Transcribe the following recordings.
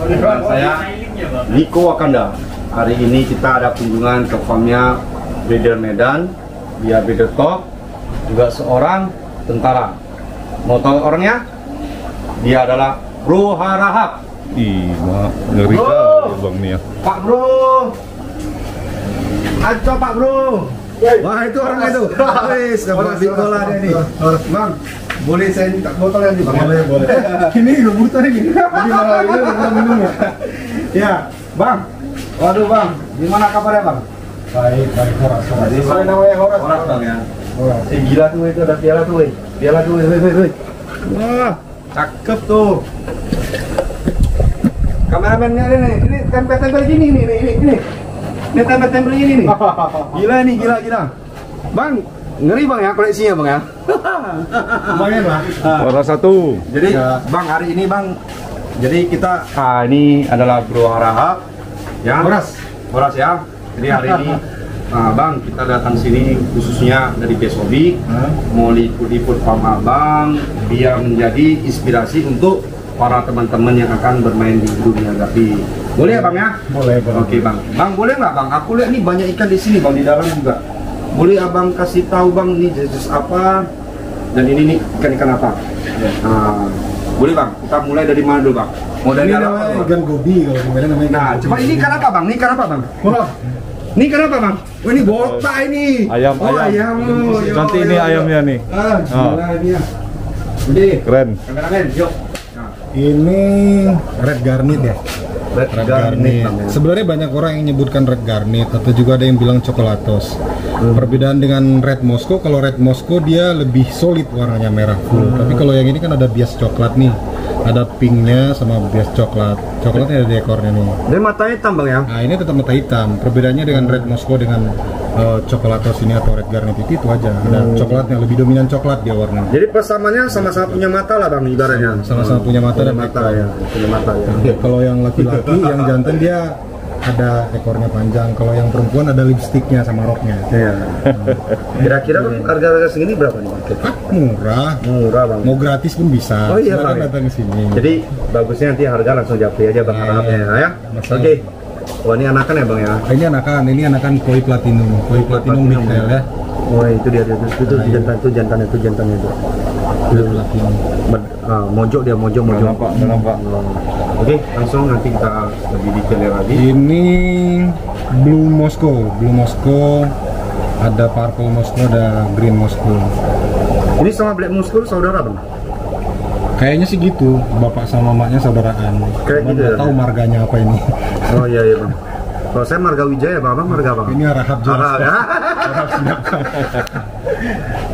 Dan saya Niko Wakanda. Hari ini kita ada kunjungan ke farmnya breeder Medan. Dia breeder top, juga seorang tentara. Mau tahu orangnya? Dia adalah Bro Harahap. Ih, ngeri kali Bang nih ya. Pak Bro. Aco Pak Bro. Wah, itu orang itu. Wis, dapat bikola dia nih. Bang, boleh saya minta botolnya nih, Bang? Boleh. Ini rebutan ini. Jadi malah ini rebutan minum ya. Ya, Bang. Waduh, Bang. Gimana kabarnya, Bang? Baik, Horas. Jadi saya namanya Horas. Horas, Bang ya. Horas. Gila tuh itu ada piala tuh, weh. Piala tuh, weh. Wah, cakep tuh. Kameramennya ini tempel-tempel gini nih, ini. Ini tempel-tempel gini nih. Gila nih, gila. Bang, ngeri Bang ya koleksinya, Bang ya. Lumayan lah. Warna satu. Jadi, Bang, hari ini Bang, jadi kita ini adalah Bro Harahap ya. Horas ya. Jadi hari ini Bang, kita datang sini khususnya dari Besobi, mau liput farm Abang biar menjadi inspirasi untuk para teman-teman yang akan bermain di dunia gapi. Boleh ya Bang ya? Boleh. Oke Bang. Bang, boleh nggak Bang? Aku lihat nih banyak ikan di sini Bang, di dalam juga. Boleh Abang kasih tahu Bang, ini jenis apa? Dan ini nih ikan-ikan apa? Boleh Bang, kita mulai dari mana dulu Bang? Mau dari Ini namanya ikan gobi, kalau di Medan namanya. Nah, coba ini ikan apa Bang? Ini ikan apa Bang? Ini ikan apa Bang? Oh, ini botak ini. Ayam. Ayam. Nanti ini ayamnya nih. Bismillah ini ya. Jadi, Keren. kameramen, yuk. Ini red garnet ya. Red garnet. Sebenarnya banyak orang yang menyebutkan red garnet atau juga ada yang bilang coklatos. Perbedaan dengan red Moscow, kalau red Moscow dia lebih solid warnanya merah full. Tapi kalau yang ini kan ada bias coklat nih. Ada pinknya sama bias coklat. Coklatnya ada di ekornya nih. Dan matanya hitam Bang ya? Nah, ini tetap mata hitam. Perbedaannya dengan red Moscow dengan coklatos ini atau red garnet itu aja. Ada coklatnya, lebih dominan coklat dia warnanya. Jadi persamaannya sama-sama punya mata lah Bang ibaratnya. Sama-sama punya mata dan mata ekor. ya, punya mata ya. Kalau yang laki-laki, yang jantan dia ada ekornya panjang. Kalau yang perempuan ada lipstiknya sama roknya. Iya. Kira-kira Bang harga segini berapa nih Bang? Murah Bang. mau gratis pun bisa. Oh iya Silakan Bang. datang ke sini. Jadi bagusnya nanti harga langsung japri aja Bang Harahapnya ya. Oke. Wah, ini anakan ya Bang ya? Ini anakan koi platinum big tail ya. Oh itu dia itu jantan itu. Koi platinum. Mojok. Nggak nampak. Oke, langsung nanti kita lebih detail lagi. Ini blue Moscow, ada purple Moscow, ada green Moscow. Ini sama black Moscow saudara Bang? Kayaknya sih gitu, bapak sama mamanya saudaraan. Kayak Cuman gitu nggak ya? tahu marganya apa ini. Oh iya Bang. Kalau saya Marga Wijaya Bang, marga Bang. Ini Harahap jelas. Harahap ya.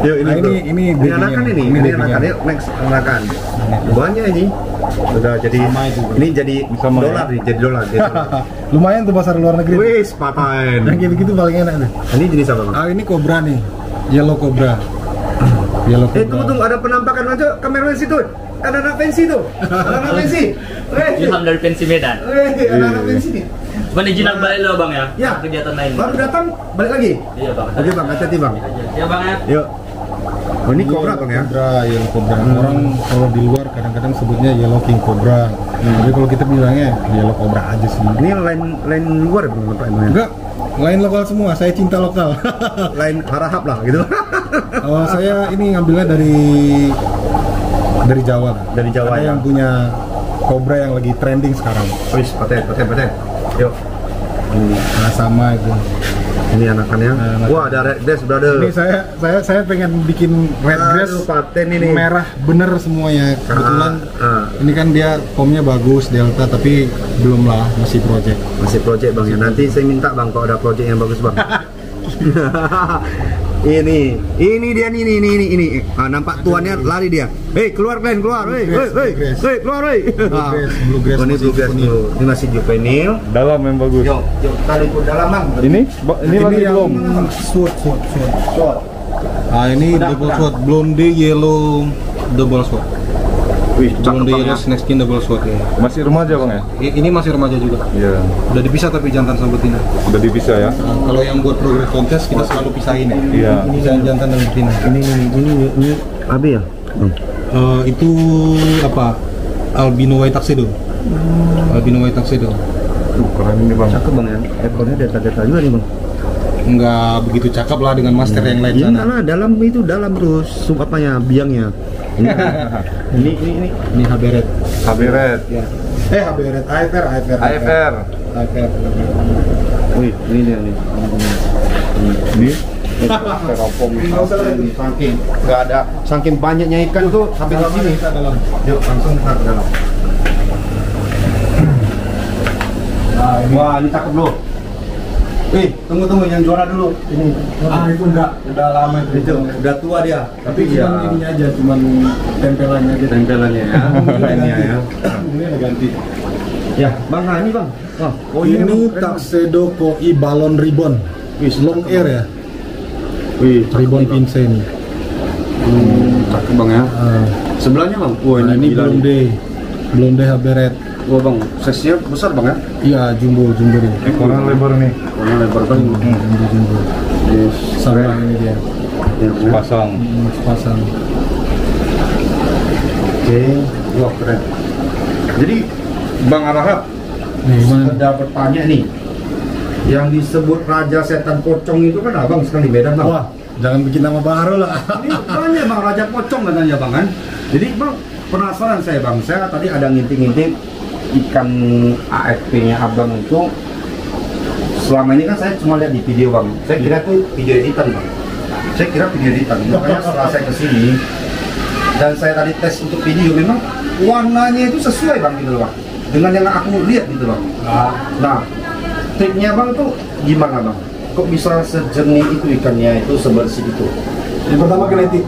Yuk Nah, ini anakan ini anakan. Yuk next anakan. Banyak ini. Udah jadi ini jadi dolar nih, jadi dolar. Lumayan tuh pasar luar negeri. Wis patahin. Yang gitu-gitu paling enak nih. Ini jenis apa Bang? Ini kobra nih, yellow cobra. Tunggu ada penampakan aja kameramen situ. Ada anak pensi tuh. Anak pensi. Ilham dari pensi Medan. Anak pensi nih. Cuma izin balik lo Bang ya? Ya. Kegiatan lain. Baru datang balik lagi. Iya Bang. Oke Bang, hati-hati Bang. Ya Bang ya. Yuk. Oh, ini kobra Bang ya? Yellow cobra. Orang kalau di luar kadang-kadang sebutnya yellow king cobra. Tapi kalau kita bilangnya yellow cobra aja sih. Ini lain luar Bang tempatnya. Enggak, lain lokal semua. Saya cinta lokal. Lain Harahap lah gitu. Saya ini ngambilnya dari Jawa. Dari Jawa ada ya. yang punya kobra yang lagi trending sekarang. Wis, paten. Yuk. Nah, sama itu. Ini anakannya. Wah, ada red dress brother. Ini saya pengen bikin red dress paten ini. merah bener semuanya. Kebetulan ini kan dia komnya bagus Delta, tapi belum lah, masih project Bang ya. Nanti saya minta Bang kalau ada project yang bagus Bang. ini dia ini. Nampak tuannya lari dia. Keluar Glenn, keluar. Keluar. Bluegrass Ini bluegrass dulu. Ini masih juvenil. Dalam yang bagus. Yuk kita liput dalam Bang. Ini lagi yang belum. sword. Ini double sword, blonde yellow double sword. Wih, Blonde yellow snake skin double sword ya. Masih remaja Bang ya? Ini masih remaja juga. Iya. Udah dipisah tapi jantan sama betina. Udah dipisah ya? Kalau yang buat progress contest kita selalu pisahin ya. Iya. Ini jantan dan betina. Ini Abi ya? Itu apa? Albino white tuxedo. Albino white tuxedo. Keren ini bang. Cakep bang ya, ekornya data-data juga nih bang. Nggak begitu cakep lah dengan master yang lain Iya sana. lah, dalam itu dalam terus apanya biangnya. Ini haberet. Haberet. Ya. Haberet, AFR. AFR. Wih, ini dia nih. Ini Teropong saking nggak ada, saking banyaknya ikan tuh sampai di sini. Dalam. Yuk langsung kita ke dalam. Wah, ini cakep bro. Tunggu yang juara dulu. Ini. Itu udah lama Itu udah tua dia. Tapi cuman ininya aja, cuman tempelannya aja. Tempelannya ya. Ini ya. Ini ada ganti. Ya, Bang, nah ini Bang. Oh, Ini tuxedo koi balon ribbon. Long air ya. Wih, Ribbon pince ini. cakep Bang ya. Sebelahnya Bang. Wah, Ini gila nih. blonde haberet. Wah Bang, size-nya besar Bang ya. Iya, jumbo nih. ekornya lebar nih. Warna lebar banget. Jumbo. Yes. Sama ini dia. Ya, Pasang. Sepasang. Oke, wah keren. Jadi Bang Arahap, Nih, mana? ada bertanya nih. Yang disebut Raja Setan Pocong itu kan abang sekali Medan Bang. Wah, jangan bikin nama baru lah. Ini banyak Bang, Raja Pocong katanya Bang kan. Jadi Bang, penasaran saya Bang. Saya tadi ada ngintip-ngintip ikan AFP-nya abang itu. Selama ini kan saya cuma lihat di video Bang. Saya kira tuh video editan Bang. Saya kira video editan. Makanya setelah saya kesini dan saya tadi tes untuk video, memang warnanya itu sesuai Bang gitu loh Bang, dengan yang aku lihat gitu Bang. Nah, triknya Bang tuh gimana Bang? Kok bisa sejernih itu ikannya, itu sebersih itu? Yang pertama genetik.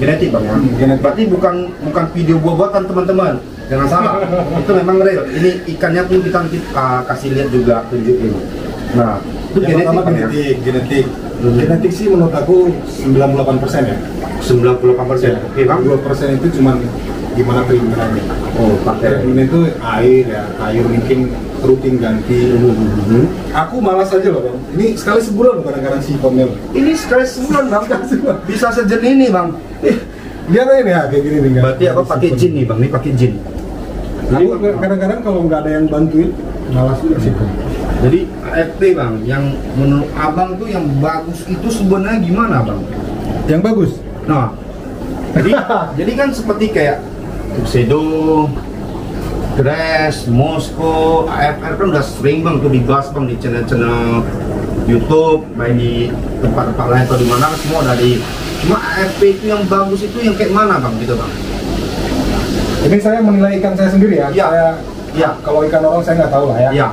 Genetik Bang ya? Genetik. Berarti bukan video buatan teman-teman. Jangan salah. Itu memang real. Ini ikannya pun kita nanti kasih lihat juga, tunjukin. Nah, itu Yang genetik pertama Bang ya? genetik. Genetik sih menurut aku 98% ya. 98%. Oke Bang. 2% itu cuman gimana treatment-nya. Oh, pakai. Treatment itu air ya, air mungkin rutin ganti. Aku malas aja loh Bang. Ini sekali sebulan kadang-kadang si Pomel. Ini sekali sebulan Bang. Bisa sejernih ini Bang. Dia ini ya kayak gini nih. nggak? Berarti apa pakai jin nih Bang? Ini pakai jin. Aku kadang-kadang kalau nggak ada yang bantuin, malas juga sih. Jadi AFP Bang, yang menurut Abang tuh yang bagus itu sebenarnya gimana Bang? Yang bagus. Nah, jadi kan seperti kayak Tuxedo, Grass, Moskow, AFR kan udah sering Bang tuh dibahas Bang di channel-channel YouTube, baik di tempat-tempat lain atau di mana semua udah di. Cuma AFP itu yang bagus itu yang kayak mana Bang gitu Bang? Ini saya menilai ikan saya sendiri ya. Iya. Saya, Iya. Kalau ikan orang saya nggak tahu lah ya. Iya.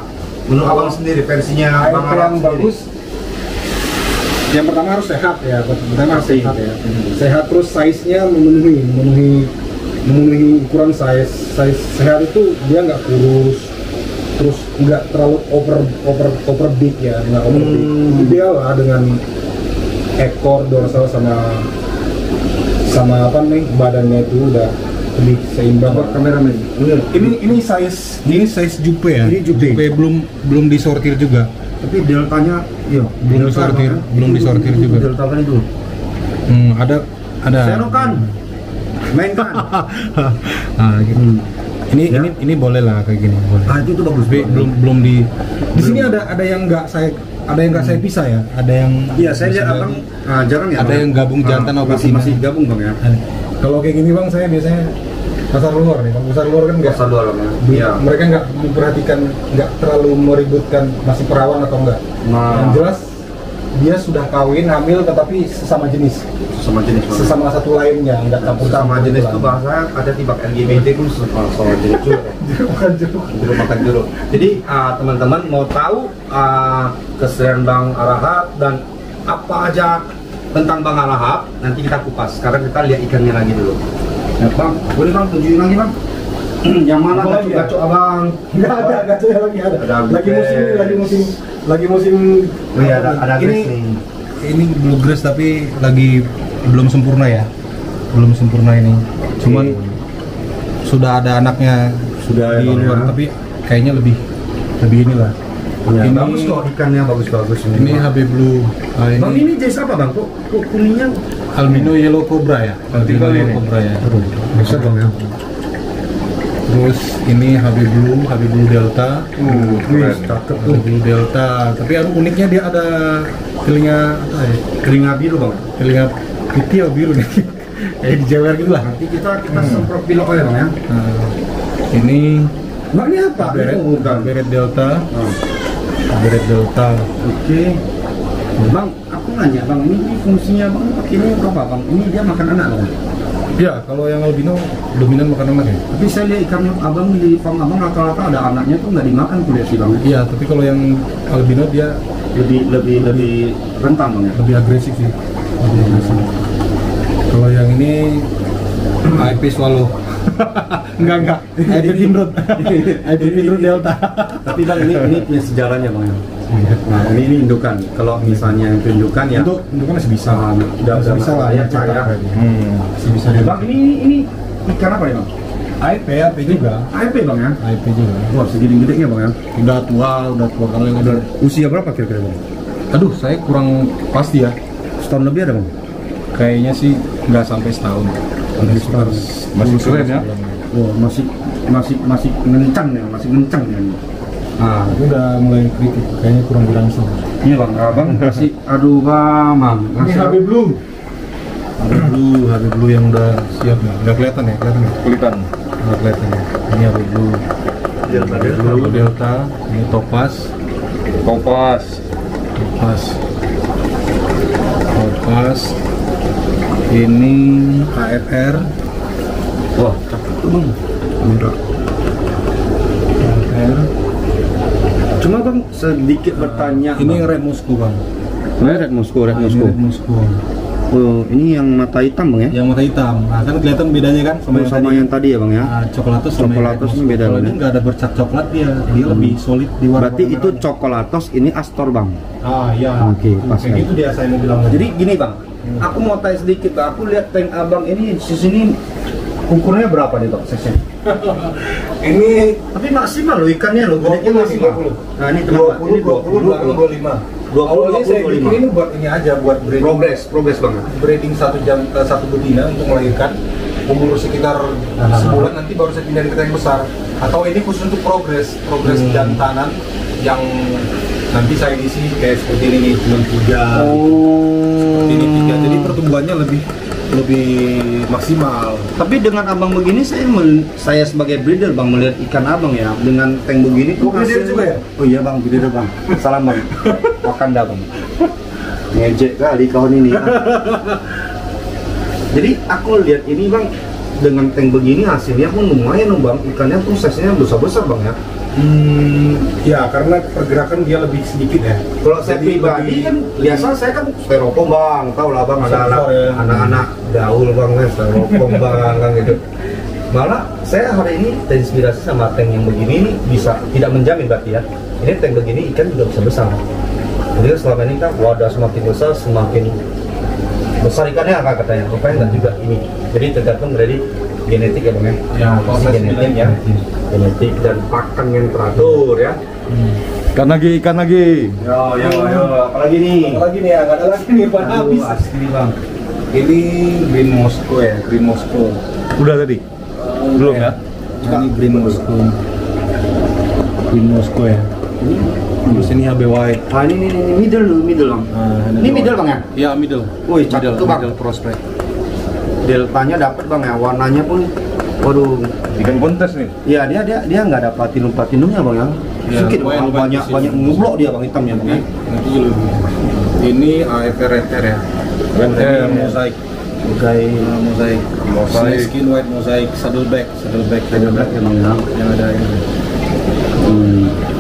Menurut Abang sendiri versinya Bang AFP Arab yang sendiri. bagus. Yang pertama harus sehat ya. Pertama harus Pasti. sehat ya. Sehat terus size-nya memenuhi ukuran size sehat itu dia nggak kurus, terus nggak terlalu over big ya, nggak over big. Ideal lah dengan ekor dorsal sama apa nih badannya itu udah lebih seimbang. Kameramen. Ini size jupe ya. Ini jupe. belum disortir juga. Tapi deltanya, iya, Belum disortir juga. Deltakan itu. Ada. Serokan, mainkan. Nah, gitu. Ini boleh lah kayak gini, boleh. Itu bagus. Tapi belum di sini ada yang nggak saya pisah ya. Ada yang Iya, saya lihat Abang jarang ya. Ada Bang? yang gabung jantan apa masih betina. gabung Bang ya. Kalau kayak gini Bang, saya biasanya pasar luar nih. Kalau pasar luar kan nggak. Pasar luar Bang ya. Iya. Mereka nggak memperhatikan, nggak terlalu meributkan masih perawan atau enggak. Nah. Yang jelas dia sudah kawin, hamil, tetapi sesama jenis, Sama jenis Bang. sesama satu lainnya, nggak campur Sama jenis itu bahasa ada tibak LGBT pun sama jenis juga. bukan jeruk. Jeruk makan jeruk. Jadi teman-teman mau tahu keserian Bang Arahap dan apa aja tentang Bang Arahap, nanti kita kupas. Sekarang kita lihat ikannya lagi dulu. Ya, Bang, boleh Bang tunjukin lagi Bang. Yang mana Apa lagi ya? gacok Abang? Nggak ada, gacanya lagi ada. Lagi musim. Oh iya, ada ini. grass nih. Ini bluegrass tapi lagi belum sempurna ya. Belum sempurna ini. Cuman sudah ada anaknya Sudah di ya, Bang, luar, ya. tapi kayaknya lebih inilah. Ya, Ini bagus kok ikannya, bagus Ini HB Blue. Bang, ini jenis apa Bang? Kok kuningnya Albino Yellow Cobra ya. Albino Yellow Cobra ya. bisa Bang ya. Terus ini HB Blue Delta. keren. Cakep tuh Blue Delta. Tapi uniknya dia ada telinga apa ya? Telinga biru bang. Telinga putih atau biru nih? Kayak dijewer gitu lah. Nanti kita semprot pilok aja bang ya. Nah, ini Bang ini apa? beret, Oh, bukan. beret Delta. Oh. Beret Delta. Oke. Bang, aku nanya bang, ini fungsinya bang pakainya apa bang? Ini dia makan anak bang. Ya, kalau yang albino dominan makan anak ya. Tapi saya lihat ikan abang di farm abang rata-rata ada anaknya tuh nggak dimakan tuh lihat sih bang. Iya, tapi kalau yang albino dia Lebih rentan bang ya. lebih agresif sih. Lebih agresif. Kalau yang ini IP Swallow. enggak. IP Pinrut. IP Pinrut Delta. Tapi bang ini punya sejarahnya bang ya. Nah ini indukan. Kalau misalnya itu indukan ya. Untuk kan masih bisa. Udah bisa lah ya cetak ya. kayak gitu. Hmm. Masih bisa dia. Bang ini ikan apa ya bang? IP juga. AIP bang ya. IP juga. Wah segini gedenya bang ya. Udah tua kalau yang ada. Usia berapa kira-kira bang? Aduh, saya kurang pasti ya. Setahun lebih ada bang? Kayaknya sih nggak sampai setahun. Masih keren ya. Wah masih ngencang ya, masih ngencang ya. Ah, Aku udah mulai kritik, kayaknya kurang berangsur. iya bang, abang kasih, aduh bang, Blue. HB Blue yang udah siap nih. Udah kelihatan ya, Kulitan. Udah kelihatan ya. Ini HB Blue. Blue Delta, ini Topaz. Ini AFR. Wah, cakep tuh bang. AFR. Cuma bang sedikit bertanya. Ini bang. Red Moscow bang. Red Moscow. Ini Red Moscow. Oh, ini yang mata hitam bang ya? Yang mata hitam. Nah, kan kelihatan bedanya kan Sama yang tadi ya bang ya? Nah, coklatos sama Coklatos yang ini beda, Kalau bang, ini ya? nggak ada bercat coklat dia lebih solid di warna. Berarti itu coklatos, ini Astor bang. Ah iya. Oke, pas Kayak kan. gitu dia saya mau bilang. Jadi gini bang, aku mau tanya sedikit bang. Aku lihat tank abang ini di sini ukurannya berapa nih bang? Size-nya? ini Tapi maksimal loh ikannya loh, gedenya 20, maksimal. 30. Nah ini teman-teman, ini 25. 20, Awalnya saya 25. bikin ini buat ini aja, buat Progress banget. breeding satu betina untuk melahirkan umur sekitar sebulan, nanti baru saya pindahin ke tank besar. Atau ini khusus untuk progres jantanan yang nanti saya isi kayak seperti ini nih, 63. Oh. Ini 3. Jadi pertumbuhannya lebih maksimal. Tapi dengan abang begini saya sebagai breeder bang melihat ikan abang ya dengan tank begini tuh breeder hasil- juga ya? Oh iya bang, breeder bang. Salam bang. Makan dah bang. Ngejek kali kawan ini. Ya. Jadi aku lihat ini bang dengan tank begini hasilnya pun lumayan loh bang. Ikannya tuh size-nya besar bang ya. Ya karena pergerakan dia lebih sedikit ya. Kalau saya Jadi pribadi lebih- kan biasa saya kan styrofoam bang, tau lah bang Sensor ya. anak-anak gaul bang kan styrofoam bang kan gitu. Malah saya hari ini terinspirasi sama tank yang begini ini bisa tidak menjamin berarti ya. Ini tank begini ikan juga bisa besar. Jadi kan selama ini kan wadah semakin besar semakin besar ikannya kan katanya. Rupanya enggak juga ini. Jadi tergantung dari genetik ya bang ya. Ya, proses genetik ya. Genetik dan pakan yang teratur ya. Ikan lagi. Yo, apalagi nih? Apalagi nih ya, nggak ada lagi nih, Pak. Habis. Asli bang. Ini Green Moscow ya, Green Moscow. Udah tadi. Belum ya? Ini Green Moscow. Green Moscow ya. Terus ini HB White. Ah ini middle bang. Ini middle bang ya? Ya middle. Woi, cakep tuh, Bang. Middle prospect. Deltanya dapat bang ya, warnanya pun, waduh. Ikan kontes nih. Ya dia nggak ada platinumnya bang ya. Ya, Sedikit lumayan, bang, lumayan banyak sih. ngublok dia bang hitamnya bang ya. Nanti lebih. Ini AFR ya. Red Mosaic. Sebagai Mosaic. Mosaic. Skin white mosaic, saddleback black ya bang ya. yang ada ini.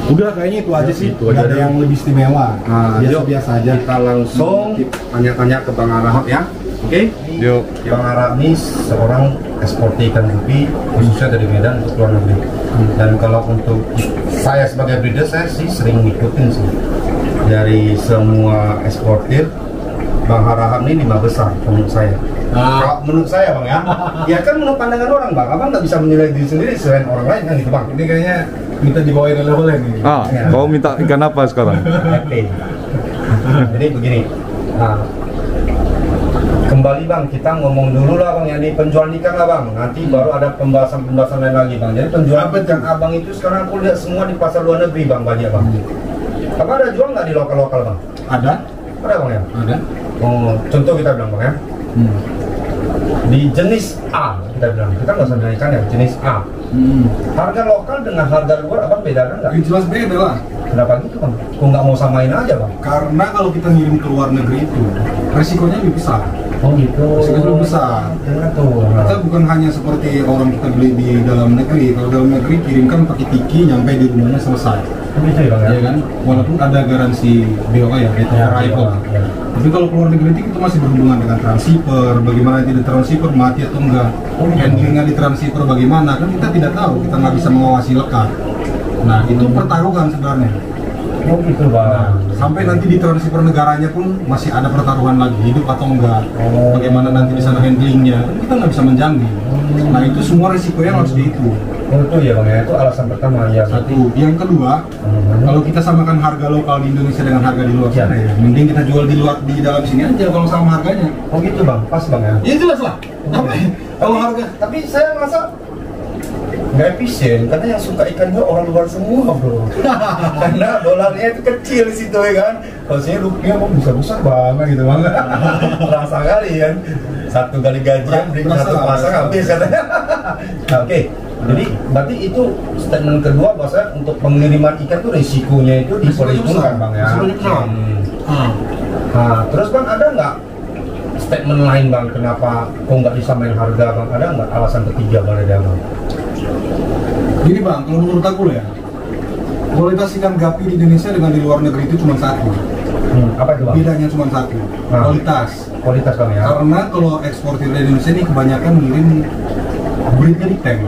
Udah kayaknya itu aja sih. Itu aja Nggak ada dulu. yang lebih istimewa. Nah, yuk. Biasa aja. Kita langsung tanya-tanya ke Bang Arahap ya. Oke? Yuk. Bang Arahap ini seorang eksportir ikan gupi khususnya dari Medan untuk luar negeri. Dan kalau untuk saya sebagai breeder saya sih sering ngikutin sih dari semua eksportir. Bang Arahap ini 5 besar menurut saya. Kalau menurut saya bang ya, ya kan menurut pandangan orang bang, abang nggak bisa menilai diri sendiri selain orang lain kan gitu bang. Ini kayaknya minta dibawain oleh-oleh nih. Ah, kau minta ikan apa sekarang? Happy. Jadi begini, nah, kembali bang, kita ngomong dulu lah bang, yang di penjualan ikan lah bang. Nanti baru ada pembahasan lain lagi bang. Jadi penjualan ikan abang itu sekarang aku lihat semua di pasar luar negeri bang, banyak bang. Apa ada jual nggak di lokal bang? Ada Bang ya? ada Oh, contoh kita bilang bang ya. Di jenis A kita bilang, kita nggak usah bilang ikan ya, jenis A. Harga lokal dengan harga luar abang beda kan nggak? jelas beda lah. Kenapa gitu bang? Kok nggak mau samain aja bang? Karena kalau kita ngirim ke luar negeri itu resikonya lebih besar. Oh gitu. Resikonya lebih besar. Jangan tuh. Kita bukan hanya seperti orang kita beli di dalam negeri. Kalau dalam negeri kirimkan pakai tiki, nyampe di rumahnya selesai. Gitu ya bang ya? Ya kan? Walaupun ada garansi BOA ya, date of arrival. Ya. Tapi kalau keluar negeri itu masih berhubungan dengan transfer, bagaimana tidak transfer, mati atau enggak, handlingnya di transfer bagaimana, kan kita tidak tahu, kita nggak bisa mengawasi lekat. Nah itu pertaruhan sebenarnya. Oh gitu bang. Sampai nanti di transfer negaranya pun masih ada pertaruhan lagi, hidup atau enggak, bagaimana nanti di sana handlingnya, kan kita nggak bisa menjamin. Nah itu semua risikonya harus dihitung. Oh itu ya bang ya, itu alasan pertama ya. Satu, yang kedua, kalau kita samakan harga lokal di Indonesia dengan harga di luar sana ya, mending kita jual di luar, di dalam sini aja kalau sama harganya. Oh gitu bang, pas bang ya. Ya jelas lah. Kalau harga, Tapi saya merasa nggak efisien karena yang suka ikan itu orang luar semua bro. Karena dolarnya itu kecil di situ ya kan. Kalau sini rupiah kok bisa besar banget gitu bang. Terasa kali kan. Satu kali gajian beli Berasa, satu pasang berasa. habis katanya. Nah, oke. Jadi berarti itu statement kedua bahwa untuk pengiriman ikan itu risikonya itu diperhitungkan bang ya. Risikonya besar. Nah, terus bang ada nggak statement lain bang kenapa kok nggak disamain harga bang? Ada nggak alasan ketiga bang ada bang? Gini bang, kalau menurut aku ya, kualitas ikan gapi di Indonesia dengan di luar negeri itu cuma satu. Apa itu bang? Bedanya cuma satu, Nah. kualitas Bang ya. Karena kalau eksportir dari Indonesia ini kebanyakan ngirim breednya di tank.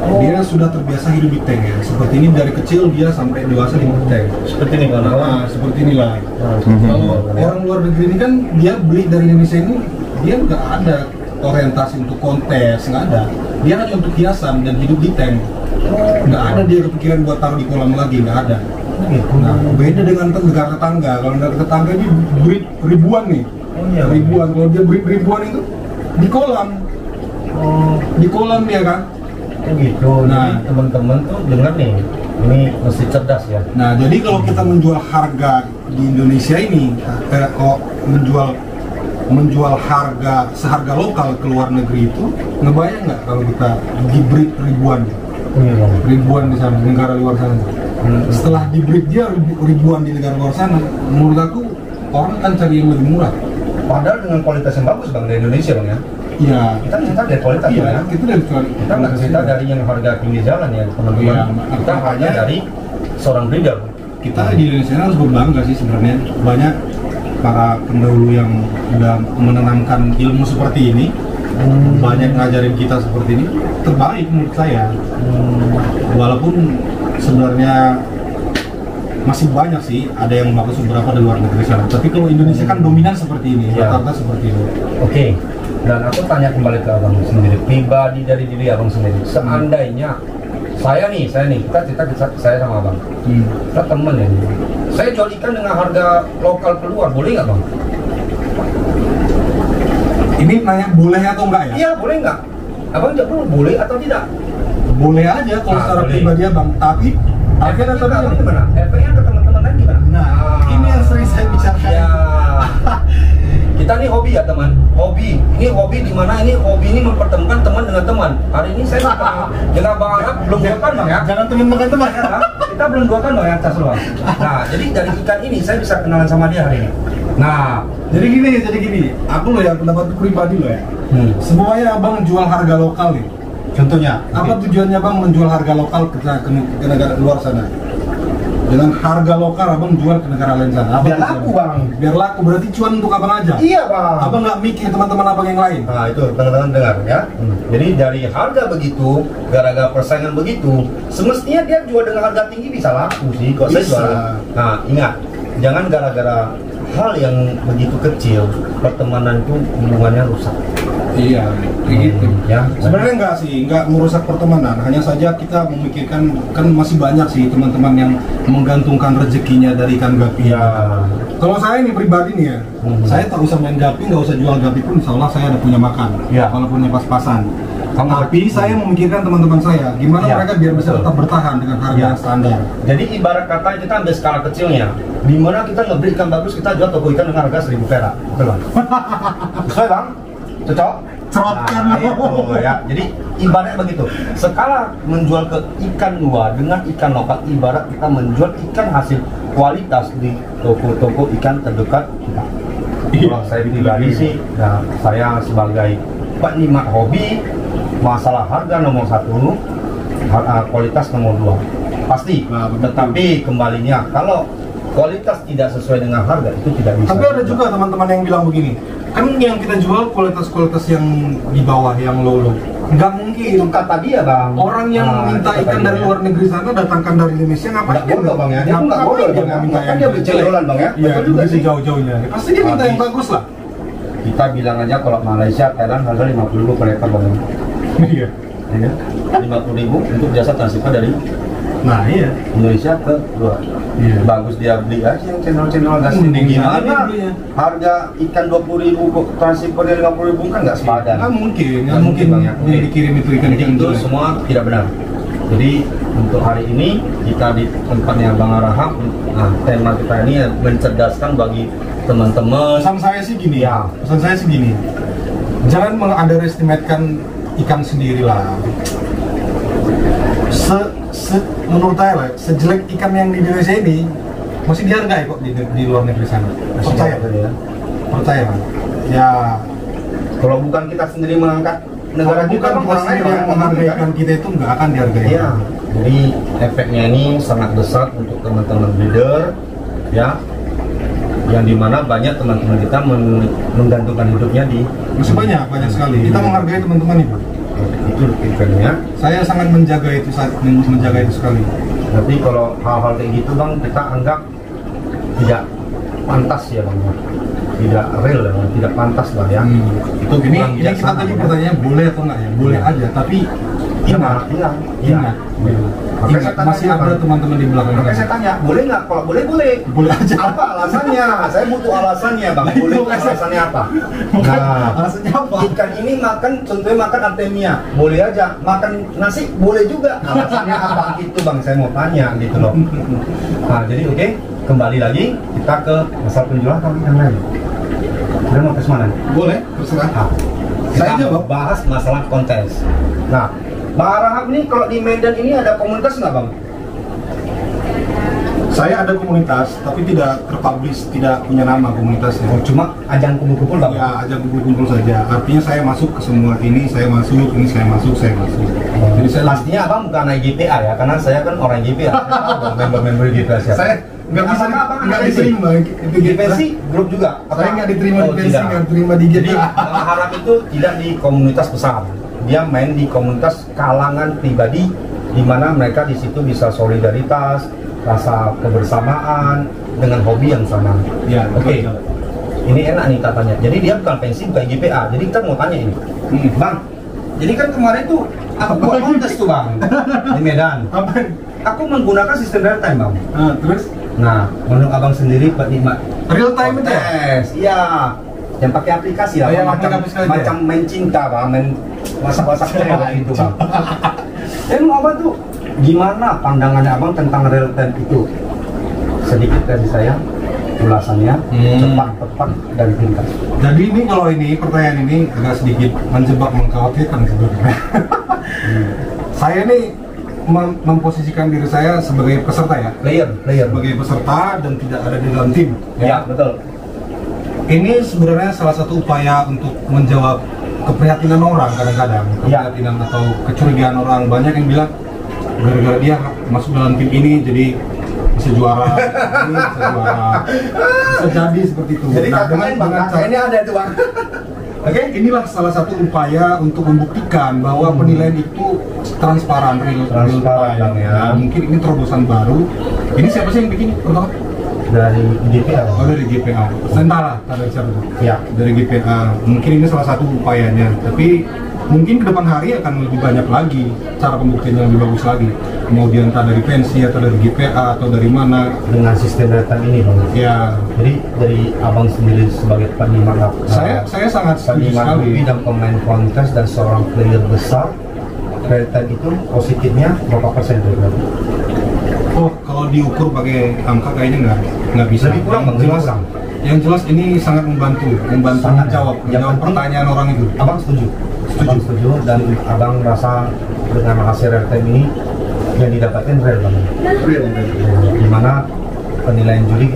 Dia sudah terbiasa hidup di tank ya. Seperti ini dari kecil dia sampai dewasa di tank. Seperti ini bang. Nah, seperti inilah. Kalau orang luar negeri ini kan dia beli dari Indonesia ini, dia nggak ada orientasi untuk kontes, nggak ada. Dia hanya untuk hiasan dan hidup di tank. Nggak ada dia kepikiran buat taruh di kolam lagi, nggak ada. Nah, beda dengan negara tetangga. Kalau negara tetangga ini breed ribuan nih. Oh iya. Ribuan. Kalau dia breed ribuan itu di kolam. Di kolam ya kan. Oh gitu. Nah. Jadi teman-teman tuh dengar nih, ini mesti cerdas ya. Nah, jadi kalau kita menjual harga di Indonesia ini, kok menjual harga seharga lokal ke luar negeri itu, ngebayang nggak kalau kita di-breed ribuan, Oh iya bang. ribuan di sana, negara luar sana. Setelah di-breed dia ribuan di negara luar sana, menurut aku orang kan cari yang lebih murah. Padahal dengan kualitas yang bagus bang dari Indonesia bang ya. Iya, Kita cerita dari kualitas iya, bang ya. kita dari Kita nggak cerita dari yang harga pinggir jalan ya teman-teman. Iya, Kita hanya dari seorang breeder. kita di Indonesia harus berbangga sih sebenarnya. Banyak para pendahulu yang sudah menanamkan ilmu seperti ini, banyak ngajarin kita seperti ini, terbaik menurut saya. Walaupun sebenarnya masih banyak sih, ada yang bagus beberapa di luar negeri sana. Tapi kalau Indonesia kan dominan seperti ini, Ya. rata-rata seperti ini. Oke. Dan aku tanya kembali ke abang sendiri, pribadi dari diri abang sendiri. Seandainya saya nih, kita cerita saya sama abang. Kita temen ya. Saya jual ikan dengan harga lokal keluar, boleh nggak bang? Ini nanya boleh atau enggak ya? Iya, boleh nggak? Abang jawab boleh atau tidak? Boleh aja kalau Ah, secara boleh. pribadi abang, tapi Efeknya ada ke abang tapi gimana? Efeknya ke teman-teman lain gimana? Nah, ini yang sering saya bicarakan. Ya. Kita nih hobi ya teman, hobi. Ini hobi di mana ini hobi ini mempertemukan teman dengan teman. Hari ini saya dengan Bang Arab belum 2 tahun bang ya. Jangan teman makan teman. Ya, kita belum 2 tahun bang ya tas luang. Nah, jadi dari ikan ini saya bisa kenalan sama dia hari ini. Nah, Jadi gini, aku loh ya pendapat pribadi loh ya. Semuanya abang jual harga lokal nih. contohnya Apa tujuannya bang menjual harga lokal ke negara luar sana? Dengan harga lokal abang jual ke negara lain sana. Apa Biar tujuannya? laku, Bang. Biar laku berarti cuan untuk abang aja. Iya bang. Abang nggak mikir teman-teman abang yang lain. Nah itu teman-teman dengar ya. Jadi dari harga begitu, gara-gara persaingan begitu, semestinya dia jual dengan harga tinggi bisa laku sih. Kok saya Bisa. jual. Nah ingat, jangan gara-gara hal yang begitu kecil pertemanan itu hubungannya rusak. Iya, kayak gitu. Ya, Sebenarnya enggak sih, enggak merusak pertemanan. Hanya saja kita memikirkan kan masih banyak sih teman-teman yang menggantungkan rezekinya dari ikan gapi. ya. Kalau saya nih pribadi nih ya, saya tak usah main gapi, nggak usah jual gapi pun, insya Allah saya ada punya makan. Ya. Walaupun pas-pasan. Tapi saya memikirkan teman-teman saya, gimana Ya, mereka biar bisa betul. tetap bertahan dengan harga Ya. yang standar. Jadi ibarat kata kita ambil skala kecilnya, di mana kita ngebeli ikan bagus, kita jual toko ikan dengan harga 1.000 perak, betul bang? Sesuai bang? Cocok? Cerotkan. Nah, itu ya. Jadi ibaratnya begitu. Skala menjual ke ikan luar dengan ikan lokal, ibarat kita menjual ikan hasil kualitas di toko-toko ikan terdekat kita. Kalau saya pribadi sih, nah, saya sebagai penikmat hobi, masalah harga nomor 1, kualitas nomor 2 pasti. Nah, betul. Tetapi kembalinya kalau kualitas tidak sesuai dengan harga itu tidak bisa. Tapi ada juga teman-teman yang bilang begini, kan yang kita jual kualitas-kualitas yang di bawah, yang low. Nggak mungkin. Itu kata dia bang. Orang yang minta itu kata ikan dia. dari luar negeri sana datangkan dari Indonesia, ngapain Nggak bodoh bang ya, dia tuh nggak Ngapain bodoh dia bang ya. minta Kan yang dia bercelolan bang ya. Iya, Betul juga begitu sih. jauh-jauhnya. Pasti dia minta yang Habis. bagus lah. Kita bilang aja kalau Malaysia, Thailand harga 50.000 per ekor bang. Iya. Ya, 50.000 untuk jasa transfer dari Nah iya. Indonesia ke luar. Iya. Bagus dia beli aja yang channel-channel gas Mending gimana? dia belinya. Harga ikan 20.000 kok transfer dari 50.000 kan nggak sepadan. Nggak mungkin, Nggak mungkin, Bang, ya. yang dikirim itu ikan Jadi itu semua tidak benar. Jadi untuk hari ini kita di tempatnya Bang Arahap, nah tema kita ini mencerdaskan bagi teman-teman. Pesan saya sih gini Ya. pesan saya sih gini, jangan meng-underestimatekan ikan sendiri lah. Menurut saya lah, sejelek ikan yang di Indonesia ini masih dihargai kok di luar negeri sana. Percaya, ya. percaya Bang. Ya, Kalau bukan kita sendiri mengangkat negara kalau kita, bukan kan kita orang lain sendiri yang yang menghargai ikan kita itu nggak akan dihargai. Iya. Jadi efeknya ini sangat besar untuk teman-teman breeder, ya. Yang dimana banyak teman-teman kita menggantungkan hidupnya di Masih banyak sekali. Kita menghargai teman-teman ibu. itu ikannya. Saya sangat menjaga itu menjaga itu sekali. Tapi kalau hal-hal kayak gitu bang, kita anggap tidak pantas ya bang, tidak real ya, tidak pantas lah ya. Itu ini kurang kita bijaksana, tadi ya. pertanyaannya boleh atau enggak ya? Boleh aja, tapi ingat, Ingat. Makanya saya tanya masih dia, ada Bang. teman-teman di belakang Makanya kita. saya tanya, boleh nggak? Kalau boleh, boleh. Boleh aja. Apa alasannya? Saya butuh alasannya, bang. Boleh itu alasannya apa? Nah, Alasannya apa? ikan ini makan, contohnya makan artemia, boleh aja. Makan nasi, boleh juga. Alasannya apa? Itu bang, saya mau tanya gitu loh. Nah, jadi oke, kembali lagi kita ke masalah penjualan kami yang lain. Kita mau tes mana? Boleh, terserah. Nah, Saya kita jawab. bahas masalah kontes. Nah, Bang Arahap ini kalau di Medan ini ada komunitas nggak bang? Saya ada komunitas, tapi tidak terpublish, tidak punya nama komunitasnya. Oh, cuma ajang kumpul-kumpul bang? Ya, ajang kumpul-kumpul saja. Artinya saya masuk ke semua ini, saya masuk, ini saya masuk, saya masuk. Jadi saya Pastinya abang bukan IGPA ya, karena saya kan orang IGPA. Saya tahu dong member-member IGPA siapa. saya nggak bisa, Apakah abang nggak ada diterima. Di pensi grup juga? Saya nggak diterima di pensi, tidak. nggak diterima di Jadi GPA. Bang Arahap itu tidak di komunitas besar. Dia main di komunitas kalangan pribadi, di mana mereka di situ bisa solidaritas, rasa kebersamaan dengan hobi yang sama. Ya, Oke. betul. Ini enak nih katanya. Jadi dia bukan pensi, bukan GPA. Jadi kita mau tanya ini, bang. Jadi kan kemarin tuh aku buat kontes tuh bang di Medan. Apa? Aku menggunakan sistem real time bang. Terus Nah, menurut abang sendiri penikmat real time itu ya? kontes, iya. Yang pakai aplikasi lah, Oh, yang macam aplikasi aja. macam main cinta bang, main masak-masak cewek itu bang. Dan abang tuh gimana pandangannya abang tentang real time itu? Sedikit kasih saya ulasannya, cepat, tepat, dan ringkas. Jadi ini kalau ini pertanyaan ini agak sedikit menjebak, mengkhawatirkan sebenarnya. Saya ini memposisikan diri saya sebagai peserta ya, Player. sebagai peserta dan tidak ada di dalam tim. Ya, betul. Ini sebenarnya salah satu upaya untuk menjawab keprihatinan orang kadang-kadang, Ya. keprihatinan atau kecurigaan orang. Banyak yang bilang gara-gara dia masuk dalam tim ini jadi bisa juara, ini bisa juara, bisa jadi seperti itu. Jadi Nah, KKN bang, KKN ada itu bang. Oke, inilah salah satu upaya untuk membuktikan bahwa penilaian itu transparan, real Transparan, time. ya. Nah, mungkin ini terobosan baru. Ini siapa sih yang bikin pertama? dari GPA. Oh, dari GPA. Sementara dari siapa? Ya. Dari GPA. Mungkin ini salah satu upayanya, tapi mungkin ke depan hari akan lebih banyak lagi cara pembuktian yang lebih bagus lagi. Kemudian entah dari pensi atau dari GPA atau dari mana Dengan sistem real-time ini bang. ya. Jadi dari abang sendiri sebagai penyimak, Saya sangat setuju penyimak sekali. dan pemain kontes dan seorang player besar, real-time itu positifnya berapa persen tuh? Oh, kalau diukur pakai angka kayaknya nggak bisa. Lebih kurang, yang Bang, jelas, lebih kurang. yang jelas ini sangat membantu Sangat. menjawab Yang penting- pertanyaan orang itu. Abang setuju? Abang setuju dan abang rasa dengan hasil real time ini yang didapatkan real banget. Dimana penilaian juri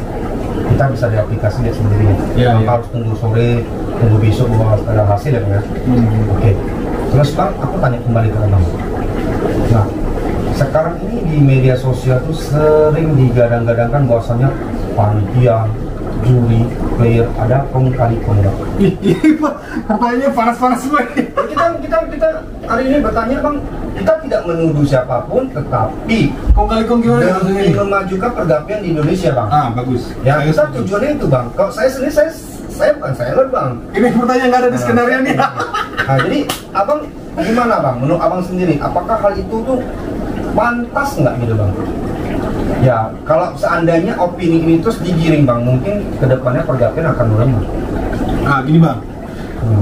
kita bisa di aplikasi lihat sendiri. Ya, Tanpa ya. harus tunggu sore, tunggu besok bahwa ada hasil ya Bang ya. Oke. Terus Bang, aku tanya kembali ke abang. Nah, sekarang ini di media sosial tuh sering digadang-gadangkan bahwasanya panitia, juri, player ada kong kali kong Bang. Pertanyaannya panas-panas banget. Kita hari ini bertanya Bang, kita tidak menuduh siapapun, tetapi Kong kali kong gimana maksudnya demi ini? memajukan pergapian di Indonesia Bang. Ah, bagus. Ya, Saya kita setuju. tujuannya itu Bang. Kalau saya sendiri saya bukan sailor Bang. Ini pertanyaan nggak ada di skenario nih. Nah, jadi abang gimana Bang? Menurut abang sendiri, apakah hal itu tuh pantas nggak gitu Bang? Ya, kalau seandainya opini ini terus digiring Bang, mungkin kedepannya pergapian akan melemah. Nah, gini Bang.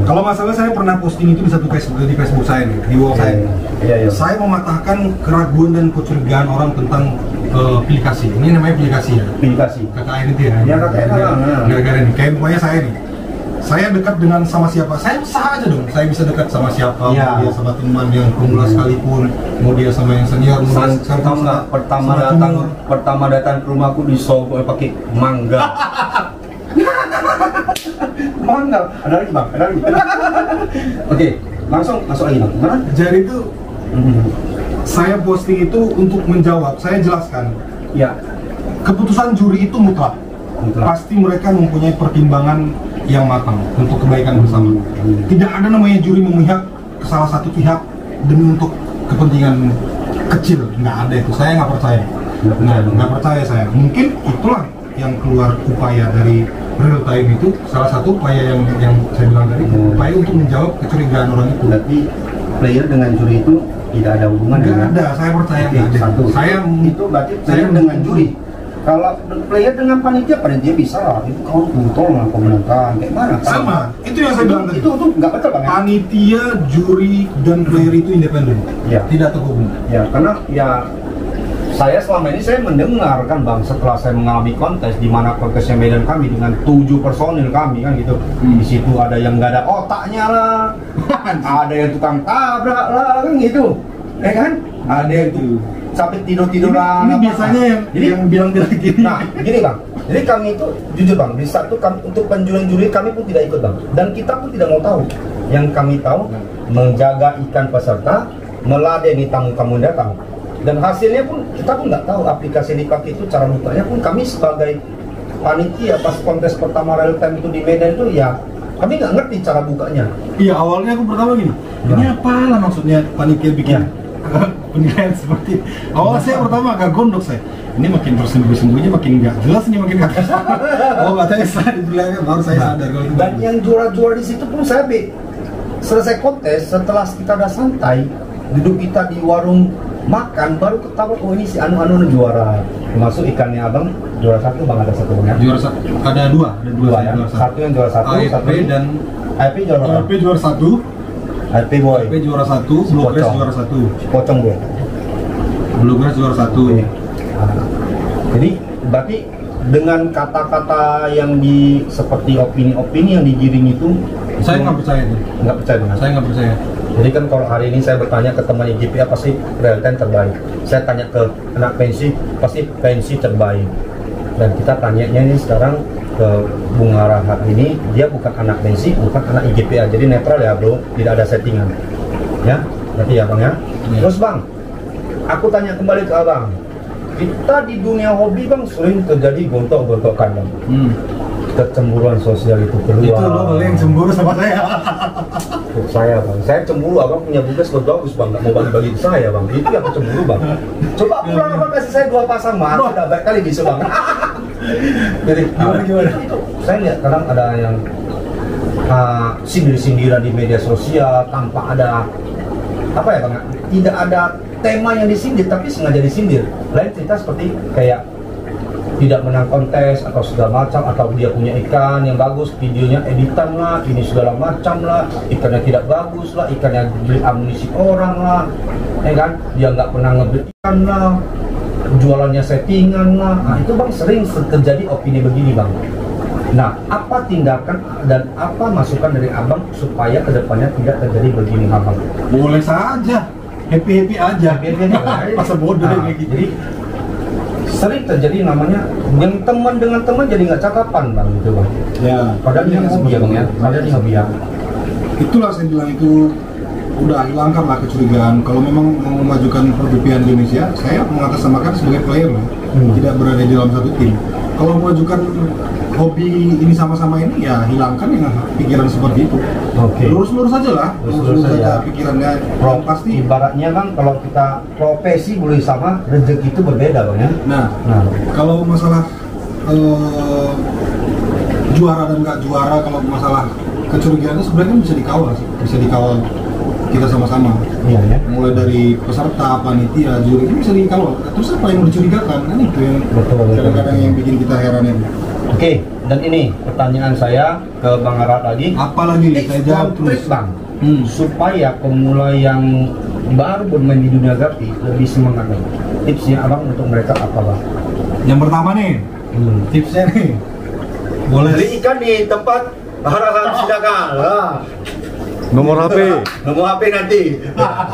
Kalau masalah saya pernah posting itu di di Facebook saya nih, di wall saya. Iya. Saya mematahkan keraguan dan kecurigaan orang tentang aplikasi. Ini namanya aplikasi ya. Aplikasi. KKN itu ya. Ya, KKN lah. Gara-gara ini. Kayak pokoknya saya nih. Saya dekat dengan sama siapa, saya sah aja dong. Saya bisa dekat sama siapa, Ya. mau dia sama teman yang pemula sekalipun, mau dia sama yang senior, mau dia Tahu nggak pertama datang ke rumahku disogok pakai mangga. Mangga. Ada lagi Bang, ada lagi. Oke, langsung masuk lagi Bang. Gimana? Jadi itu saya posting itu untuk menjawab, saya jelaskan. Ya. Keputusan juri itu mutlak. Mutlak. Pasti mereka mempunyai pertimbangan yang matang untuk kebaikan bersama. Tidak ada namanya juri memihak ke salah satu pihak demi untuk kepentingan kecil. Nggak ada itu. Saya nggak percaya. Nggak percaya saya. Mungkin itulah yang keluar upaya dari real time itu. Salah satu upaya yang saya bilang tadi, upaya untuk menjawab kecurigaan orang itu. Berarti player dengan juri itu tidak ada hubungan Nggak dengan ada. Saya percaya Oke, nggak ada. satu. Saya Itu berarti player dengan juri. Kalau player dengan panitia bisa lah. Itu kau kontrol lah pemerintahan kayak mana? sama. Itu yang saya bilang tadi. Itu nggak betul Bang ya? Panitia, juri, dan player itu independen. Iya. Tidak terhubung. Ya, karena ya saya selama ini saya mendengar kan Bang, setelah saya mengalami kontes di mana kontesnya Medan kami dengan 7 personil kami kan gitu. Di situ ada yang nggak ada otaknya lah, ada yang tukang tabrak lah kan gitu, ya kan? Ada yang tuh sampai tidur-tiduran. Ini biasanya yang bilang-bilang gini. Nah, gini Bang. Jadi kami itu jujur Bang, di saat itu kami, untuk penjualan juri kami pun tidak ikut Bang. Dan kita pun tidak mau tahu. Yang kami tahu menjaga ikan peserta, meladeni tamu-tamu datang. Dan hasilnya pun kita pun nggak tahu aplikasi yang dipakai itu cara bukanya pun kami sebagai panitia pas kontes pertama real time itu di Medan itu ya kami nggak ngerti cara bukanya. Iya, awalnya aku pertama gini. Ini apalah maksudnya panitia bikin penilaian seperti ini. Awal saya pertama agak gondok saya. Ini makin tersembunyi-sembunyi makin nggak jelas nih, makin nggak jelas. Oh, katanya saya dibilangnya baru saya sadar kalau itu. Dan yang juara-juara di situ pun saya selesai kontes setelah kita udah santai duduk kita di warung makan baru ketahuan oh ini si anu juara, termasuk ikannya abang juara 1 Bang, ada 1 Bang ya? Juara satu, ada dua Ya? Satu yang juara 1, AFP satu dan AFP juara berapa? AFP juara 1, AFP boy, AFP juara 1, Bluegrass juara 1. pocong boy. Bluegrass juara 1. Nah, jadi berarti dengan kata-kata yang seperti opini-opini yang digiring itu Saya nggak percaya itu. nggak percaya dengan Saya nggak percaya. Jadi kan kalau hari ini saya bertanya ke teman IGP apa sih real time terbaik. Saya tanya ke anak pensi pasti pensi terbaik. Dan kita tanyanya ini sekarang ke Bung Arahat ini dia bukan anak pensi, bukan anak IGPA. Jadi netral ya bro, tidak ada settingan. Ya, berarti ya Bang ya. Terus Bang, aku tanya kembali ke Abang. Kita di dunia hobi Bang sering terjadi gontok-gontokan Bang. Kecemburuan sosial itu keluar. Itu lo yang cemburu sama saya. Saya Bang, saya cemburu Abang punya budes bagus Bang, nggak mau bagi-bagi ke saya Bang, itu yang cemburu Bang. Coba pulang Abang kasih saya 2 pasang mah, udah baik kali bisa Bang. Jadi gimana? Itu saya lihat kadang ada yang sindir-sindiran di media sosial tanpa ada apa ya bang? Tidak ada tema yang disindir tapi sengaja disindir. Lain cerita seperti kayak tidak menang kontes atau segala macam, atau dia punya ikan yang bagus, videonya editan lah, ini segala macam lah, ikannya tidak bagus lah, ikannya beli amunisi orang lah, ya kan? Dia nggak pernah ngebeli ikan lah, jualannya settingan lah. Nah itu bang sering terjadi opini begini bang. Nah apa tindakan dan apa masukan dari abang supaya kedepannya tidak terjadi begini abang? Boleh saja, happy aja. Masa bodoh kayak gitu. Jadi sering terjadi namanya yang teman dengan teman jadi nggak cakapan bang gitu bang. Ya. Padahal ini hobi ya bang ya. Padahal ini hobi ya. Itulah saya bilang itu udah hilangkanlah kecurigaan. Kalau memang mau memajukan perbukian Indonesia, saya mengatasnamakan sebagai player loh, tidak berada di dalam satu tim. Kalau memajukan hobi ini sama-sama ini, ya hilangkan yang pikiran seperti itu. Oke. Lurus-lurus aja lah, lurus saja pikirannya. Pasti ibaratnya kan kalau kita profesi boleh sama, rezeki itu berbeda bang ya. Nah, kalau masalah juara dan nggak juara, kalau masalah kecurigaan itu sebenarnya bisa dikawal sih, bisa dikawal kita sama-sama. Iya ya. Mulai dari peserta, panitia, juri itu bisa dikawal. Terus apa yang dicurigakan? Kan itu yang kadang-kadang yang bikin kita heran ya. Oke, dan ini pertanyaan saya ke Bang Arad lagi. Apalagi saya jawab terus bang, supaya pemula yang baru bermain di dunia gapi lebih semangat bang. Tipsnya abang untuk mereka apa bang? Yang pertama nih, tipsnya nih, boleh Beli ikan di tempat Harahan Sidagal. Nomor HP. Nomor HP nanti.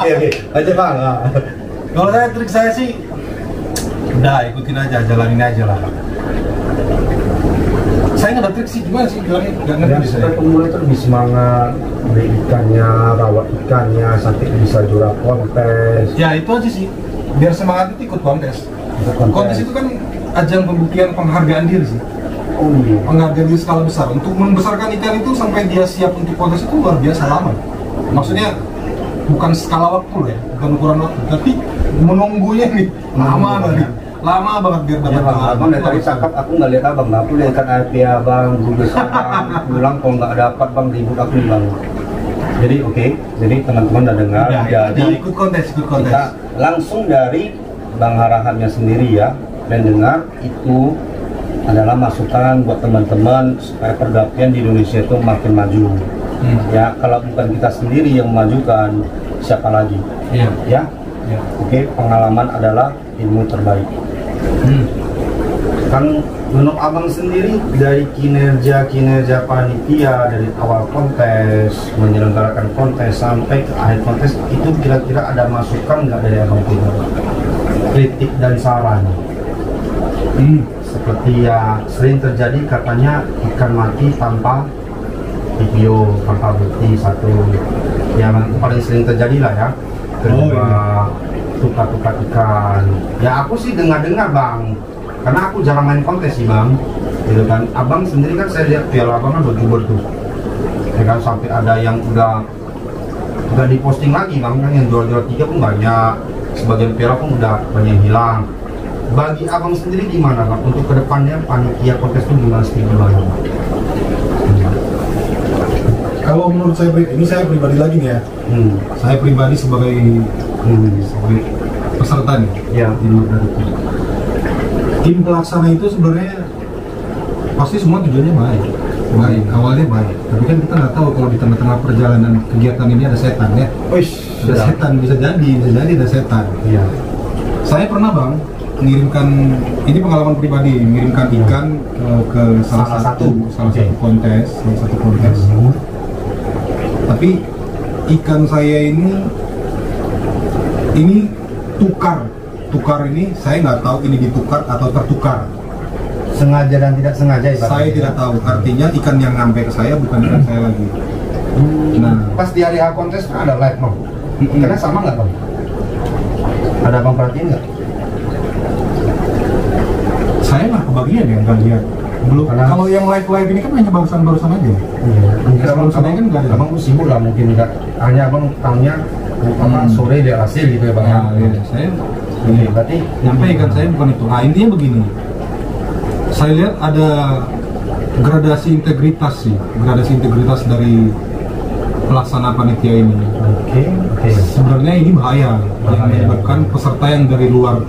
Oke, aja bang. Kalau trik saya sih, udah ikutin aja, jalanin aja lah. Saya nggak ada trik sih, gimana sih bilangnya? Nggak ngerti saya. Pemula itu lebih semangat, beli ikannya, rawat ikannya, sampai bisa juara kontes. Ya itu aja sih, biar semangat itu ikut kontes. Kontes itu kan ajang pembuktian penghargaan diri sih. Oh iya. Penghargaan diri skala besar. Untuk membesarkan ikan itu sampai dia siap untuk kontes itu luar biasa lama. Maksudnya bukan skala waktu loh ya, bukan ukuran waktu, tapi menunggunya nih lama nih. Lama banget biar dapat. Ya bang, abang dari tadi cakap aku nggak lihat abang, aku lihat ikan api abang, gugus abang, pulang kalau nggak dapat bang ribut aku nih bang. Jadi oke, jadi teman-teman udah dengar, jadi ikut kontes. kita langsung dari Bang Harahannya sendiri ya, dan dengar itu adalah masukan buat teman-teman supaya pergapian di Indonesia itu makin maju. Ya kalau bukan kita sendiri yang memajukan, siapa lagi? Ya. Oke, pengalaman adalah ilmu terbaik. Kan menurut abang sendiri dari kinerja panitia dari awal kontes, menyelenggarakan kontes sampai ke akhir kontes itu kira-kira ada masukan nggak dari abang pribadi? Kritik dan saran. Seperti ya sering terjadi katanya ikan mati tanpa video, tanpa bukti satu. Yang paling sering terjadi lah ya. Kedua, tukar-tukar ikan. Ya aku sih dengar-dengar bang, karena aku jarang main kontes sih bang, gitu kan. Abang sendiri kan saya lihat piala abang kan berjubel tuh, ya kan, sampai ada yang udah diposting lagi bang, kan yang juara-juara 3 pun banyak, sebagian piala pun udah banyak yang hilang. Bagi abang sendiri gimana bang untuk kedepannya panitia kontes itu gimana bang? Kalau menurut saya, ini saya pribadi lagi nih ya. Saya pribadi sebagai peserta nih. Ya. Tim pelaksana itu sebenarnya pasti semua tujuannya baik, awalnya baik. Tapi kan kita nggak tahu kalau di tengah-tengah perjalanan kegiatan ini ada setan ya. Ada setan, bisa jadi ada setan. Iya. Saya pernah bang mengirimkan, ini pengalaman pribadi, mengirimkan ikan ke salah satu kontes. Tapi ikan saya ini tukar ini saya nggak tahu ini ditukar atau tertukar. Sengaja dan tidak sengaja ibaratnya. Saya tidak tahu, artinya ikan yang sampai ke saya bukan ikan saya lagi. Nah, pas di hari kontes ada live bang. Ikannya sama nggak bang? Ada abang perhatiin nggak? saya nggak kebagian ya, nggak lihat. Belum. Kalau yang live ini kan hanya barusan aja. Mungkin abang kan nggak ada. Abang sibuk lah mungkin nggak. Hanya abang tahunya sore dia hasil gitu ya bang. Iya, saya berarti nyampaikan saya bukan itu. Nah intinya begini, Saya lihat ada gradasi integritas sih, gradasi integritas dari pelaksana panitia ini. Oke. Sebenarnya ini bahaya, yang menyebabkan peserta yang dari luar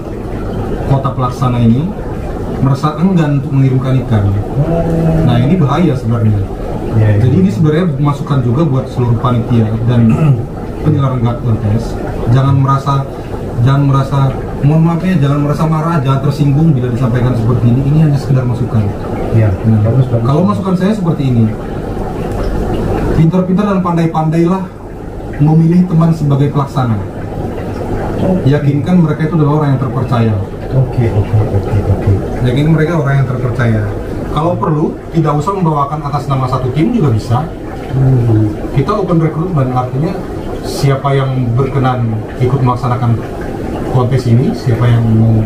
kota pelaksana ini merasa enggan untuk mengirimkan ikan. Nah ini bahaya sebenarnya. Jadi ini sebenarnya masukan juga buat seluruh panitia dan penyelenggara kontes. Jangan merasa, mohon maaf ya, jangan merasa marah, jangan tersinggung bila disampaikan seperti ini. Ini hanya sekedar masukan. Bagus. Kalau masukan saya seperti ini, pintar-pintar dan pandai-pandailah memilih teman sebagai pelaksana. Yakinkan mereka itu adalah orang yang terpercaya. Oke. Yakin mereka orang yang terpercaya. Kalau perlu, tidak usah membawakan atas nama satu tim juga bisa. Kita open recruitment, artinya siapa yang berkenan ikut melaksanakan kontes ini, siapa yang mau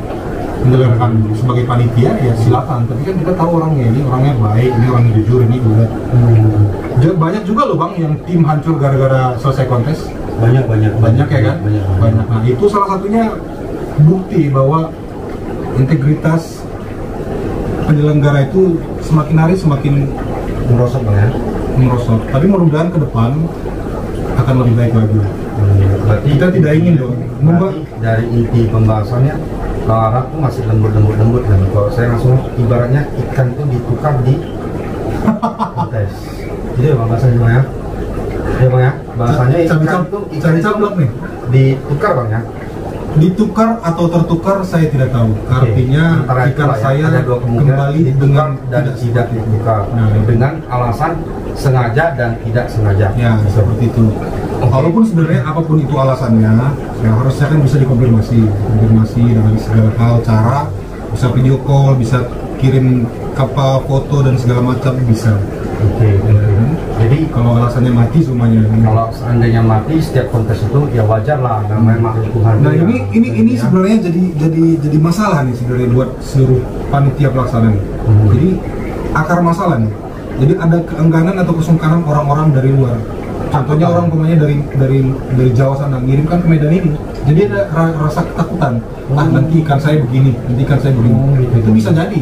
menyelenggarakan sebagai panitia, ya silakan. Tapi kan kita tahu orangnya, ini orangnya baik, ini orangnya jujur, ini juga. Banyak juga loh bang yang tim hancur gara-gara selesai kontes. Banyak Ya kan? Banyak. Nah itu salah satunya bukti bahwa integritas penyelenggara itu semakin hari semakin merosot bang ya. Merosot. Tapi mudah-mudahan ke depan akan lebih baik lagi. Berarti Kita tidak ingin dong. Dari inti pembahasannya Bang Ara tuh masih lembut kan. Kalau saya langsung ibaratnya ikan itu ditukar di kontes. Jadi bang bahasanya bang ya. Ya bang ya. Bahasanya ikan itu nih. ditukar bang ya. Ditukar atau tertukar saya tidak tahu. Artinya antara ikan ya, saya ada dua kemungkinan, kembali ditukar dengan dan tidak ditukar. Dengan alasan sengaja dan tidak sengaja. Ya seperti itu. Walaupun sebenarnya apapun itu alasannya, ya harusnya kan bisa dikonfirmasi dengan segala hal, cara, bisa video call, bisa kirim kapal foto dan segala macam bisa. Jadi kalau alasannya mati semuanya. Kalau seandainya mati setiap kontes itu ya wajar lah, namanya makhluk Tuhan. Nah ini sebenarnya jadi masalah nih sebenarnya buat seluruh panitia pelaksana. Jadi akar masalah nih. Jadi ada keengganan atau kesungkanan orang-orang dari luar. Contohnya orang pemainnya dari Jawa sana ngirimkan ke Medan ini. Jadi ada rasa ketakutan. Nanti ikan saya begini, nanti ikan saya begini. Itu bisa jadi.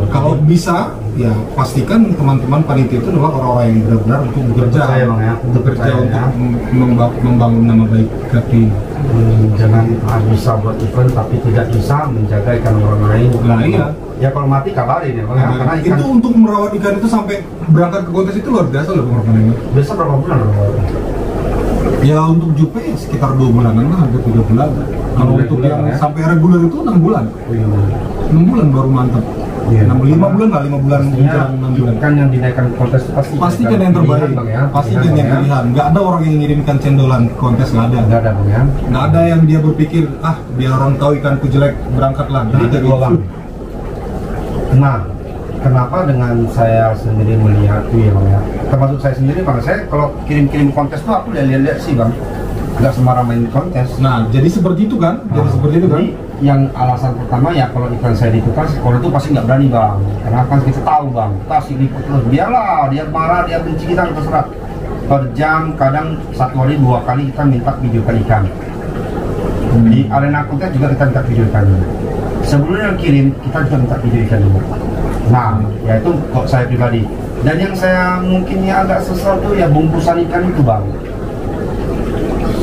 Kalau bisa, ya pastikan teman-teman panitia itu adalah orang-orang yang benar-benar untuk bekerja, untuk membangun nama baik KPI. Jangan bisa buat event tapi tidak bisa menjaga ikan orang lain. Nah iya. Ya kalau mati kabarin ya bang. Karena ikan itu untuk merawat ikan itu sampai berangkat ke kontes itu luar biasa loh pengorbanannya. Biasa berapa bulan loh? Ya untuk Jupe sekitar 2 bulanan lah, hampir 3 bulan. Kalau untuk yang sampai reguler itu 6 bulan. 6 bulan baru mantap. 5 bulan lah, 5 bulan menjelang 6 bulan. Kan yang dinaikkan kontes pasti kan yang terbaik, pasti kan yang pilihan. Nggak ada orang yang ngirimkan cendolan kontes, nggak ada bang ya. Nggak ada yang dia berpikir biar orang tahu ikanku jelek berangkatlah. Jadi kedua bang. Nah, kenapa dengan saya sendiri melihat itu ya bang ya, termasuk saya sendiri bang, saya kalau kirim kontes tuh aku lihat sih bang, nggak sembarang main kontes. Nah jadi seperti itu kan. Jadi yang alasan pertama ya kalau ikan saya ditukar, kalau itu pasti nggak berani bang, karena kan kita tahu bang, kasih liput terus, biarlah dia marah, dia benci kita terserah. Per jam kadang 1 hari 2 kali kita minta videokan ikan. Di arena kontes juga kita minta video ikan. Sebelumnya kirim kita juga minta video ikan dulu. Nah, ya itu kok saya pribadi. Dan yang saya mungkin ya agak sesal tuh ya bungkusan ikan itu bang,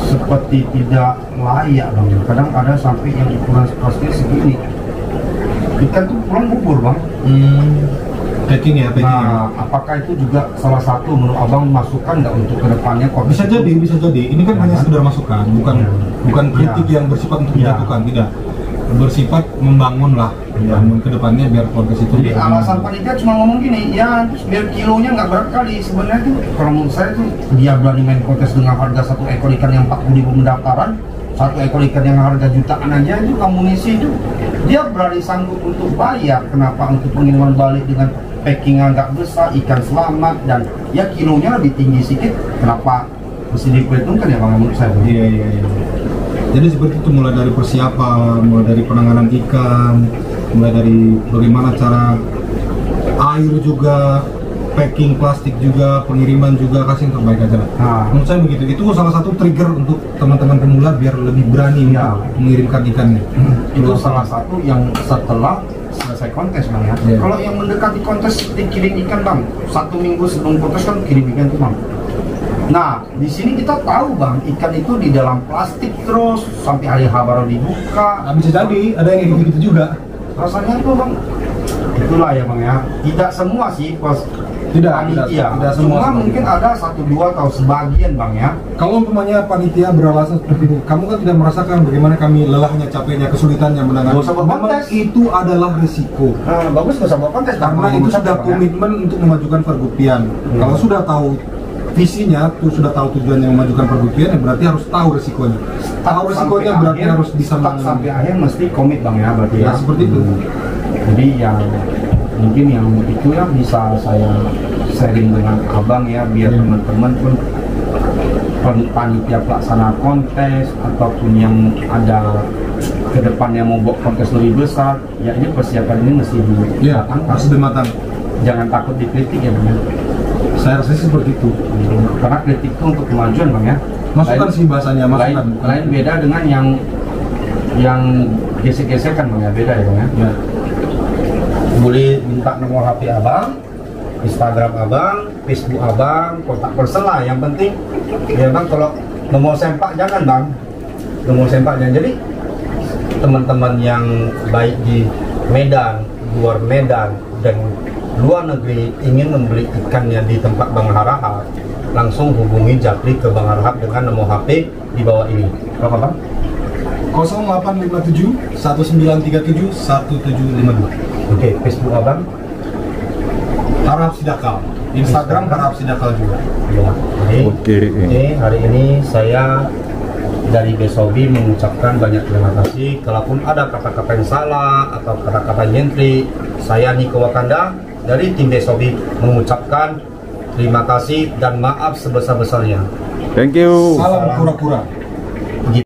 seperti tidak layak bang. Kadang ada sampai yang ukuran plastik segini. Ikan tuh pulang bubur bang. Packing ya. Nah, apakah itu juga salah satu menurut abang masukan nggak untuk kedepannya? Bisa jadi. Ini kan hanya sekedar masukan, bukan kritik yang bersifat untuk menjatuhkan, tidak. Bersifat membangun lah, membangun kedepannya biar kontes itu. Jadi alasan panitia cuma ngomong gini, ya biar kilonya nggak berat kali. Sebenarnya tuh kalau menurut saya tuh dia berani main kontes dengan harga 1 ekor ikan yang 40.000 pendaftaran, 1 ekor ikan yang harga jutaan aja itu amunisi itu dia berani sanggup untuk bayar. Kenapa untuk pengiriman balik dengan packing agak besar, ikan selamat dan ya kilonya lebih tinggi sedikit, kenapa mesti diperhitungkan ya bang menurut saya? Iya. Jadi seperti itu, mulai dari persiapan, mulai dari penanganan ikan, mulai dari bagaimana cara air juga packing plastik juga, pengiriman juga, kasih yang terbaik aja lah. Menurut saya begitu. Itu salah satu trigger untuk teman-teman pemula biar lebih berani untuk mengirimkan ikannya. Itu salah satu yang setelah selesai kontes bang ya. Kalau yang mendekati kontes dikirim ikan bang, 1 minggu sebelum kontes kan kirim ikan tuh bang. Nah di sini kita tahu bang, ikan itu di dalam plastik terus sampai hari H baru dibuka. Nah, bisa jadi ada yang kayak gitu juga. Rasanya tuh bang, itulah ya bang ya. Tidak semua sih pas Tidak semua. Cuma mungkin ada 1, 2 atau sebagian bang ya. Kalau umpamanya panitia beralasan seperti itu, kamu kan tidak merasakan bagaimana kami lelahnya, capeknya, kesulitannya menangani. Gak usah bawa Memang kontes. itu adalah risiko. Bagus gak usah bawa kontes Bang. Karena itu sudah komitmen untuk memajukan pergupian. Kalau sudah tahu visinya, tuh sudah tahu tujuannya memajukan pergupian, ya berarti harus tahu risikonya. Tahu risikonya berarti harus bisa menangani. Sampai akhir mesti komit bang ya berarti ya. Seperti itu. Jadi yang mungkin yang itu ya bisa saya sharing dengan abang ya, biar teman-teman pun panitia pelaksana kontes ataupun yang ada ke depannya mau buat kontes lebih besar, ya ini persiapan ini mesti harus dimatang. Jangan takut dikritik ya bang. Saya rasa sih seperti itu. Karena kritik itu untuk kemajuan bang ya. Masukan sih bahasanya, masukan. Lain beda dengan yang gesek-gesekan bang ya, beda ya bang ya. Boleh minta nomor HP abang, Instagram abang, Facebook abang, kontak person lah. Yang penting ya bang, kalau nomor sempak jangan bang, nomor sempak jangan. Jadi teman-teman yang baik di Medan, luar Medan dan luar negeri ingin membeli ikannya di tempat Bang Harahap, langsung hubungi Japri ke Bang Harahap dengan nomor HP di bawah ini. Berapa bang? 0857 1937 1752. Oke, Facebook abang Harahap Sidakal, Instagram Harahap Sidakal juga. ya. Oke. Hari ini saya dari Besobi mengucapkan banyak terima kasih. Kalaupun ada kata-kata yang salah atau kata-kata nyentrik, saya Niko Wakanda dari tim Besobi mengucapkan terima kasih dan maaf sebesar-besarnya. Thank you. Salam kura-kura.